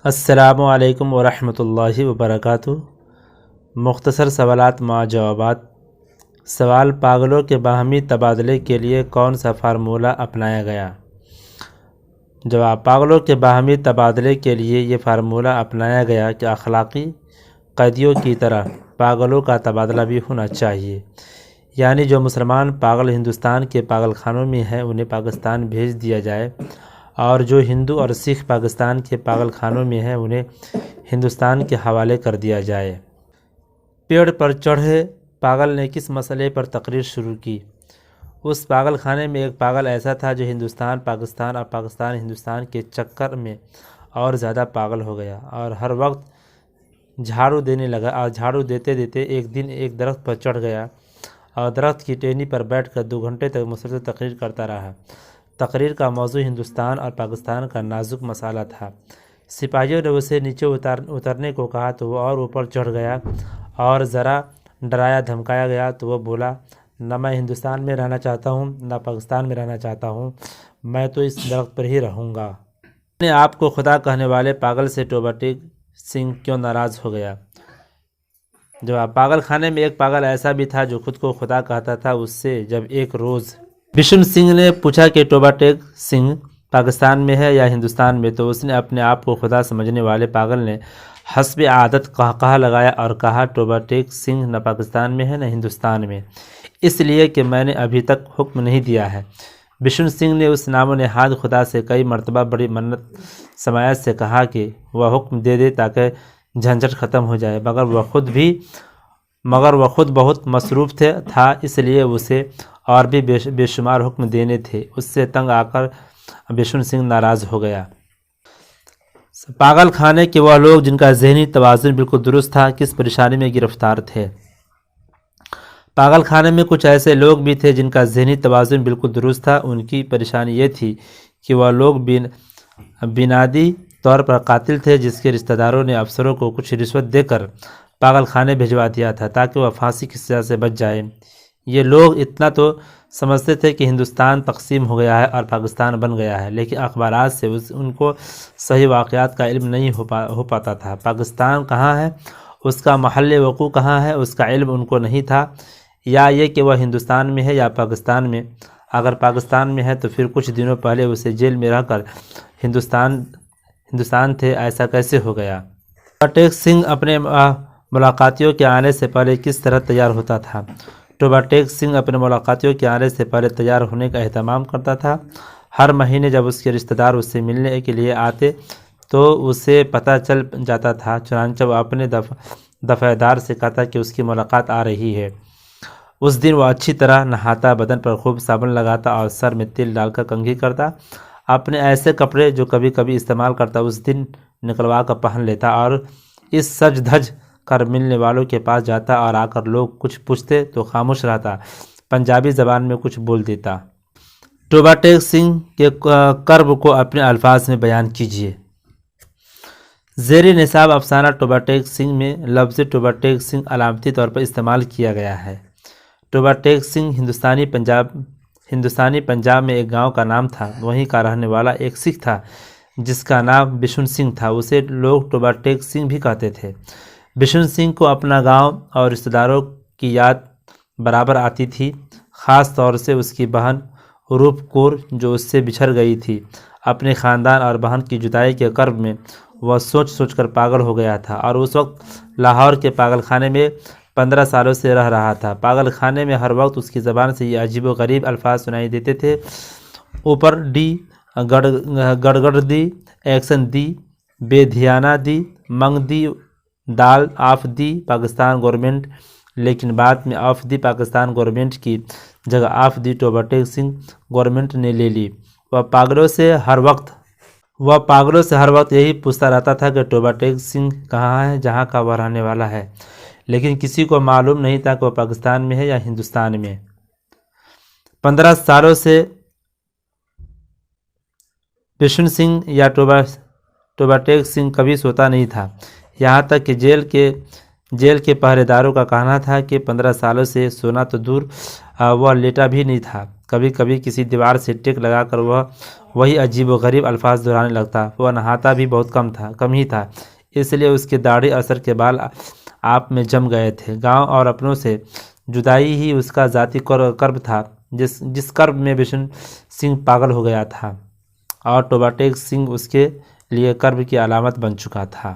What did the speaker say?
السلام علیکم ورحمۃ اللہ وبرکاتہ۔ مختصر سوالات مع جوابات۔ سوال: پاگلوں کے باہمی تبادلے کے لیے کون سا فارمولہ اپنایا گیا؟ جواب: پاگلوں کے باہمی تبادلے کے لیے یہ فارمولہ اپنایا گیا کہ اخلاقی قیدیوں کی طرح پاگلوں کا تبادلہ بھی ہونا چاہیے، یعنی جو مسلمان پاگل ہندوستان کے پاگل خانوں میں ہیں انہیں پاکستان بھیج دیا جائے، اور جو ہندو اور سکھ پاکستان کے پاگل خانوں میں ہیں انہیں ہندوستان کے حوالے کر دیا جائے۔ پیڑ پر چڑھے پاگل نے کس مسئلے پر تقریر شروع کی؟ اس پاگل خانے میں ایک پاگل ایسا تھا جو ہندوستان پاکستان اور پاکستان ہندوستان کے چکر میں اور زیادہ پاگل ہو گیا اور ہر وقت جھاڑو دینے لگا، اور جھاڑو دیتے دیتے ایک دن ایک درخت پر چڑھ گیا اور درخت کی ٹہنی پر بیٹھ کر 2 گھنٹے تک مسلسل تقریر کرتا رہا۔ تقریر کا موضوع ہندوستان اور پاکستان کا نازک مسئلہ تھا۔ سپاہیوں نے اسے نیچے اترنے کو کہا تو وہ اور اوپر چڑھ گیا، اور ذرا ڈرایا دھمکایا گیا تو وہ بولا، نہ میں ہندوستان میں رہنا چاہتا ہوں نہ پاکستان میں رہنا چاہتا ہوں، میں تو اس درخت پر ہی رہوں گا۔ اپنے آپ کو خدا کہنے والے پاگل سے ٹوبہ ٹیک سنگھ کیوں ناراض ہو گیا؟ جواب: پاگل خانے میں ایک پاگل ایسا بھی تھا جو خود کو خدا کہتا تھا۔ اس سے جب ایک روز بشن سنگھ نے پوچھا کہ ٹوبہ ٹیک سنگھ پاکستان میں ہے یا ہندوستان میں، تو اس نے اپنے آپ کو خدا سمجھنے والے پاگل نے حسب عادت قہقہہ لگایا اور کہا، ٹوبہ ٹیک سنگھ نہ پاکستان میں ہے نہ ہندوستان میں، اس لیے کہ میں نے ابھی تک حکم نہیں دیا ہے۔ بشن سنگھ نے اس نام و نہاد خدا سے کئی مرتبہ بڑی منت سماعت سے کہا کہ وہ حکم دے دے تاکہ جھنجھٹ ختم ہو جائے، مگر وہ خود بہت مصروف تھا، اس لیے اسے اور بھی بے شمار حکم دینے تھے۔ اس سے تنگ آ کر بشن سنگھ ناراض ہو گیا۔ پاگل خانے کے وہ لوگ جن کا ذہنی توازن بالکل درست تھا کس پریشانی میں گرفتار تھے؟ پاگل خانے میں کچھ ایسے لوگ بھی تھے جن کا ذہنی توازن بالکل درست تھا۔ ان کی پریشانی یہ تھی کہ وہ لوگ بنیادی طور پر قاتل تھے، جس کے رشتہ داروں نے افسروں کو کچھ رشوت دے کر پاگل خانے بھجوا دیا تھا تاکہ وہ پھانسی کی سزا سے بچ جائے۔ یہ لوگ اتنا تو سمجھتے تھے کہ ہندوستان تقسیم ہو گیا ہے اور پاکستان بن گیا ہے، لیکن اخبارات سے ان کو صحیح واقعات کا علم نہیں ہو پاتا تھا۔ پاکستان کہاں ہے، اس کا محل وقوع کہاں ہے، اس کا علم ان کو نہیں تھا، یا یہ کہ وہ ہندوستان میں ہے یا پاکستان میں۔ اگر پاکستان میں ہے تو پھر کچھ دنوں پہلے اسے جیل میں رہ کر ہندوستان تھے، ایسا کیسے ہو گیا؟ ٹوبہ ٹیک سنگھ اپنے ملاقاتیوں کے آنے سے پہلے کس طرح تیار ہوتا تھا؟ ٹوبہ ٹیک سنگھ اپنے ملاقاتیوں کے آنے سے پہلے تیار ہونے کا اہتمام کرتا تھا۔ ہر مہینے جب اس کے رشتہ دار اس سے ملنے کے لیے آتے تو اسے پتہ چل جاتا تھا، چنانچہ وہ اپنے دفعہ دار سے کہتا کہ اس کی ملاقات آ رہی ہے۔ اس دن وہ اچھی طرح نہاتا، بدن پر خوب صابن لگاتا اور سر میں تیل ڈال کر کنگھی کرتا۔ اپنے ایسے کپڑے جو کبھی کبھی استعمال کرتا اس دن نکلوا کر پہن لیتا، اور اس سج دھج کر ملنے والوں کے پاس جاتا اور آ کر لوگ کچھ پوچھتے تو خاموش رہتا، پنجابی زبان میں کچھ بول دیتا۔ ٹوبہ ٹیک سنگھ کے کرب کو اپنے الفاظ میں بیان کیجیے۔ زیر نصاب افسانہ ٹوبہ ٹیک سنگھ میں لفظ ٹوبہ ٹیک سنگھ علامتی طور پر استعمال کیا گیا ہے۔ ٹوبہ ٹیک سنگھ ہندوستانی پنجاب میں ایک گاؤں کا نام تھا۔ وہیں کا رہنے والا ایک سکھ تھا جس کا نام بشن سنگھ تھا، اسے لوگ ٹوبہ ٹیک سنگھ بھی کہتے تھے۔ بشن سنگھ کو اپنا گاؤں اور رشتہ داروں کی یاد برابر آتی تھی، خاص طور سے اس کی بہن روپ کور جو اس سے بچھڑ گئی تھی۔ اپنے خاندان اور بہن کی جدائی کے کرب میں وہ سوچ کر پاگل ہو گیا تھا، اور اس وقت لاہور کے پاگل خانے میں 15 سالوں سے رہ رہا تھا۔ پاگل خانے میں ہر وقت اس کی زبان سے یہ عجیب و غریب الفاظ سنائی دیتے تھے: اوپر ڈی، گڑگڑ دی، ایکشن دی، بے دھیانہ دی، منگ دی، دال آف دی پاکستان گورنمنٹ، لیکن بعد میں آف دی پاکستان گورنمنٹ کی جگہ of the Toba take Singh government نے لے لی۔ وہ پاگلوں سے ہر وقت یہی پوچھتا رہتا تھا کہ ٹوبہ ٹیک سنگھ کہاں ہے جہاں کا وہ رہنے والا ہے، لیکن کسی کو معلوم نہیں تھا کہ وہ پاکستان میں ہے یا ہندوستان میں۔ 15 سالوں سے بشن سنگھ یا ٹوبہ ٹیک سنگھ کبھی سوتا نہیں تھا، یہاں تک کہ جیل کے پہرے داروں کا کہنا تھا کہ 15 سالوں سے سونا تو دور وہ لیٹا بھی نہیں تھا۔ کبھی کبھی کسی دیوار سے ٹیک لگا کر وہ وہی عجیب و غریب الفاظ دہرانے لگتا۔ وہ نہاتا بھی بہت کم ہی تھا، اس لیے اس کی داڑھی اور سر کے بال آپ میں جم گئے تھے۔ گاؤں اور اپنوں سے جدائی ہی اس کا ذاتی کرب تھا، جس کرب میں بشن سنگھ پاگل ہو گیا تھا، اور ٹوبا ٹیک سنگھ اس کے لیے کرب کی علامت بن چکا تھا۔